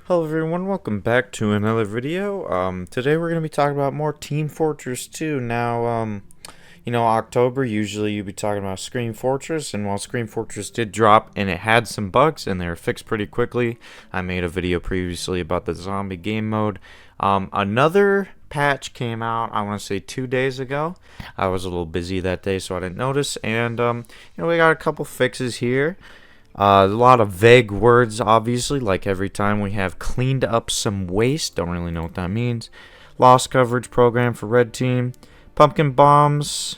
Hello everyone, welcome back to another video. Today we're going to be talking about more Team Fortress 2. Now, October, usually you'd be talking about Scream Fortress, and while Scream Fortress did drop and it had some bugs and they were fixed pretty quickly, I made a video previously about the zombie game mode. Another patch came out, I want to say 2 days ago. I was a little busy that day, so I didn't notice, and, we got a couple fixes here. A lot of vague words, obviously, like every time we have cleaned up some waste. Don't really know what that means. Loss coverage program for red team. Pumpkin bombs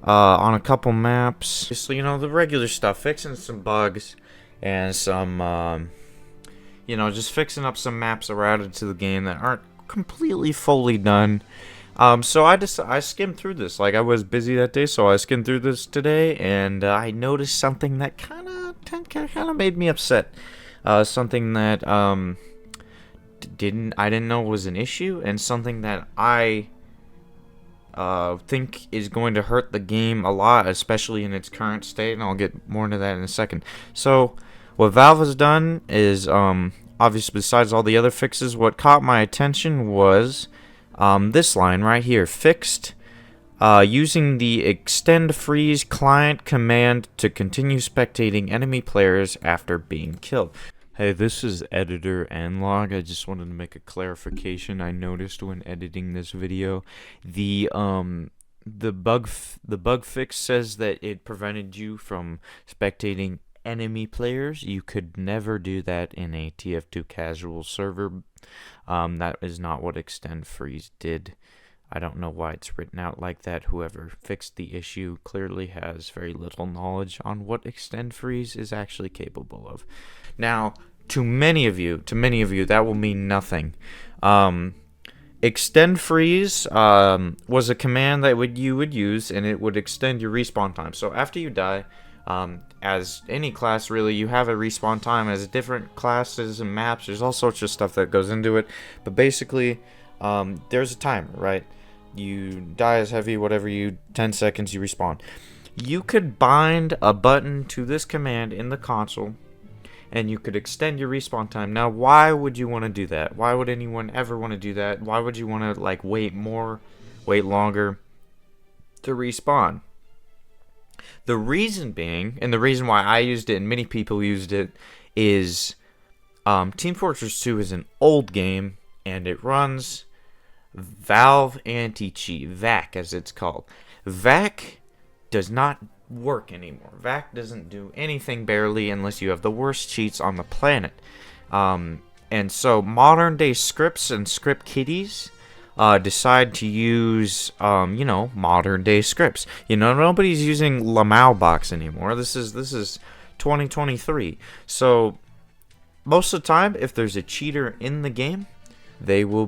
on a couple maps. Just, the regular stuff. Fixing some bugs and some, just fixing up some maps that were added to the game that aren't completely fully done. So I skimmed through this. Like, I was busy that day, so I skimmed through this today, and I noticed something that kind of made me upset. Something that I didn't know was an issue, and something that I think is going to hurt the game a lot, especially in its current state, and I'll get more into that in a second. So, what Valve has done is, obviously, besides all the other fixes, what caught my attention was this line right here: fixed. Using the extend freeze client command to continue spectating enemy players after being killed. Hey, this is Editor Nlog. I just wanted to make a clarification I noticed when editing this video. The bug fix says that it prevented you from spectating enemy players. You could never do that in a TF2 casual server. That is not what extend freeze did. I don't know why it's written out like that. Whoever fixed the issue clearly has very little knowledge on what extend freeze is actually capable of. Now, to many of you, that will mean nothing. Extend freeze was a command that you would use, and it would extend your respawn time. So after you die, as any class really, you have a respawn time as different classes and maps. There's all sorts of stuff that goes into it, but basically, there's a timer, right? You die as heavy, 10 seconds, you respawn. You could bind a button to this command in the console, and you could extend your respawn time. Now, why would you want to do that? Why would anyone ever want to do that? Why would you want to, wait longer to respawn? The reason being, and the reason why I used it and many people used it, is Team Fortress 2 is an old game, and it runs Valve Anti-Cheat, VAC as it's called. VAC does not work anymore. VAC doesn't do anything barely unless you have the worst cheats on the planet. And so modern day scripts and script kiddies decide to use, modern day scripts. Nobody's using Lamau box anymore. This is 2023. So most of the time, if there's a cheater in the game, they'll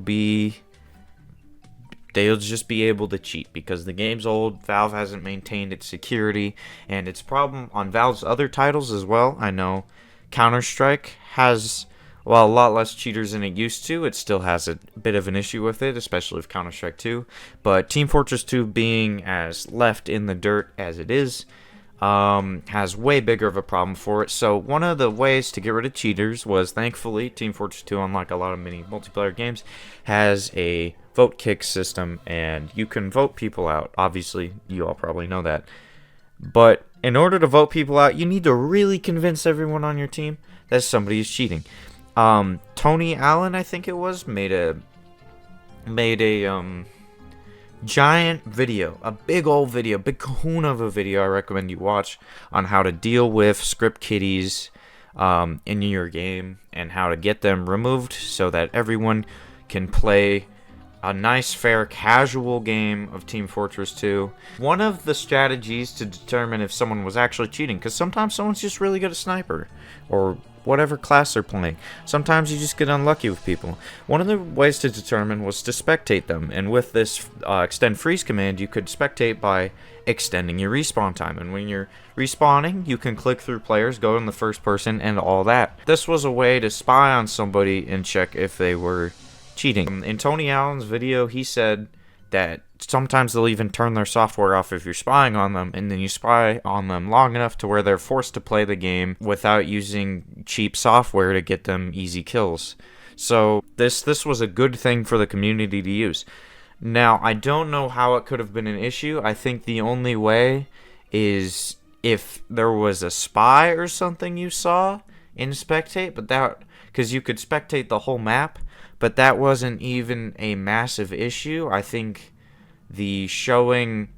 just be able to cheat because the game's old. Valve hasn't maintained its security, and it's a problem on Valve's other titles as well. I know Counter-Strike has, a lot less cheaters than it used to. It still has a bit of an issue with it, especially with Counter-Strike 2. But Team Fortress 2 being as left in the dirt as it is, has way bigger of a problem for it. So one of the ways to get rid of cheaters was, thankfully, Team Fortress 2, unlike a lot of many multiplayer games, has a vote kick system, and you can vote people out. Obviously, you all probably know that. But in order to vote people out, you need to really convince everyone on your team that somebody is cheating. Tony Allen, I think it was, made a giant video, a big old video, big kahuna of a video I recommend you watch on how to deal with script kiddies in your game and how to get them removed so that everyone can play a nice, fair, casual game of Team Fortress 2. One of the strategies to determine if someone was actually cheating, because sometimes someone's just really good at sniper, or whatever class they're playing. Sometimes you just get unlucky with people. One of the ways to determine was to spectate them, and with this extend freeze command, you could spectate by extending your respawn time. And when you're respawning, you can click through players, go in the first person, and all that. This was a way to spy on somebody and check if they were cheating. In Tony Allen's video, he said that sometimes they'll even turn their software off if you're spying on them, and then you spy on them long enough to where they're forced to play the game without using cheap software to get them easy kills. So this was a good thing for the community to use. Now, I don't know how it could have been an issue. I think the only way is if there was a spy or something you saw in spectate, but that, because you could spectate the whole map, but that wasn't even a massive issue. I think the showing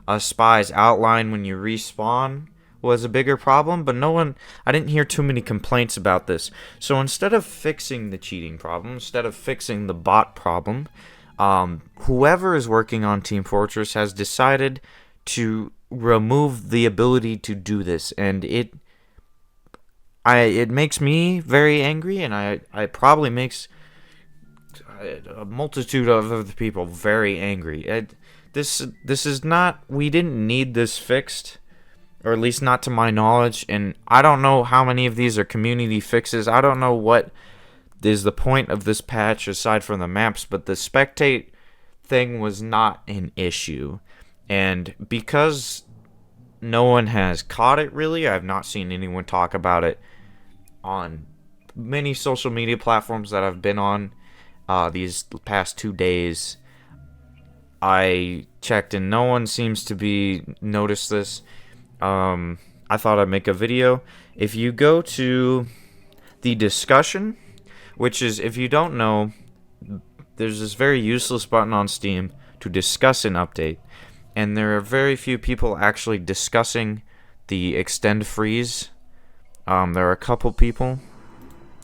a spy's outline when you respawn was a bigger problem, but I didn't hear too many complaints about this. So instead of fixing the cheating problem, instead of fixing the bot problem, whoever is working on Team Fortress has decided to remove the ability to do this, and it makes me very angry, and I probably makes a multitude of other people very angry. This is not, we didn't need this fixed, or at least not to my knowledge, and I don't know how many of these are community fixes. I don't know what is the point of this patch aside from the maps, but the spectate thing was not an issue. And because no one has caught it really, I've not seen anyone talk about it on many social media platforms that I've been on these past 2 days. I checked and no one seems to be noticed this. I thought I'd make a video. If you go to the discussion, which is, if you don't know, there's this very useless button on Steam to discuss an update, and there are very few people actually discussing the extend freeze. There are a couple people.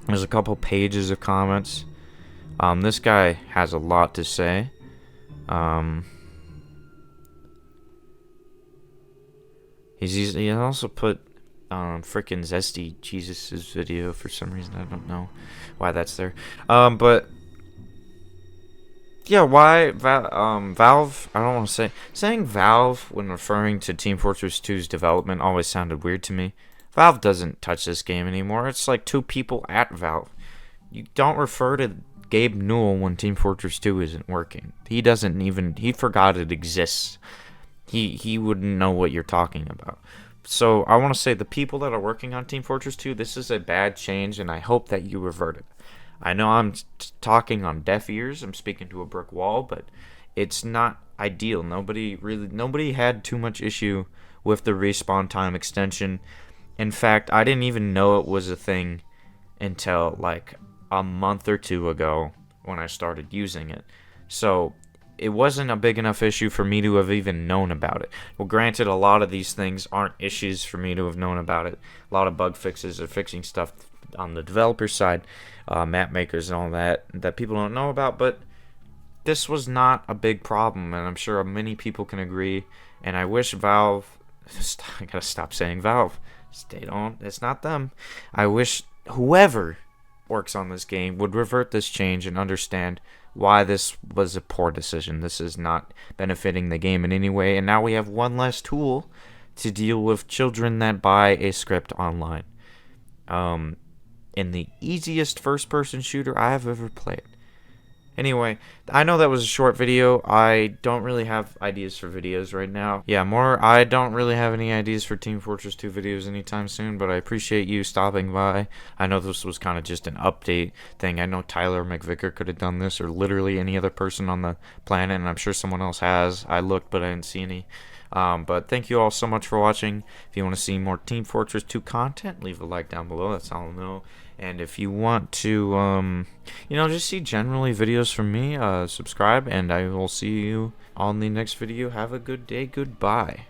There's a couple pages of comments. This guy has a lot to say. He also put frickin' Zesty Jesus' video for some reason. I don't know why that's there. But yeah, why Valve? I don't want to saying Valve when referring to Team Fortress 2's development always sounded weird to me. Valve doesn't touch this game anymore. It's like two people at Valve. You don't refer to Gabe Newell when Team Fortress 2 isn't working. He forgot it exists. He wouldn't know what you're talking about. So I want to say the people that are working on Team Fortress 2, this is a bad change, and I hope that you revert it. I know I'm talking on deaf ears. I'm speaking to a brick wall, but it's not ideal. Nobody had too much issue with the respawn time extension. In fact, I didn't even know it was a thing until like a month or two ago when I started using it. So it wasn't a big enough issue for me to have even known about it. Well, granted, a lot of these things aren't issues for me to have known about it. A lot of bug fixes are fixing stuff on the developer side, map makers and all that people don't know about, but this was not a big problem, and I'm sure many people can agree. And I wish Valve, I gotta stop saying Valve, it's not them. I wish whoever works on this game would revert this change and understand why this was a poor decision. This is not benefiting the game in any way, and now we have one less tool to deal with children that buy a script online. In the easiest first-person shooter I have ever played. Anyway, I know that was a short video. I don't really have ideas for videos right now. I don't really have any ideas for Team Fortress 2 videos anytime soon, but I appreciate you stopping by. I know this was kind of just an update thing. I know Tyler McVicker could have done this, or literally any other person on the planet, and I'm sure someone else has. I looked, but I didn't see any. But thank you all so much for watching. If you want to see more Team Fortress 2 content, leave a like down below. That's all I know. And if you want to, just see generally videos from me, subscribe, and I will see you on the next video. Have a good day. Goodbye.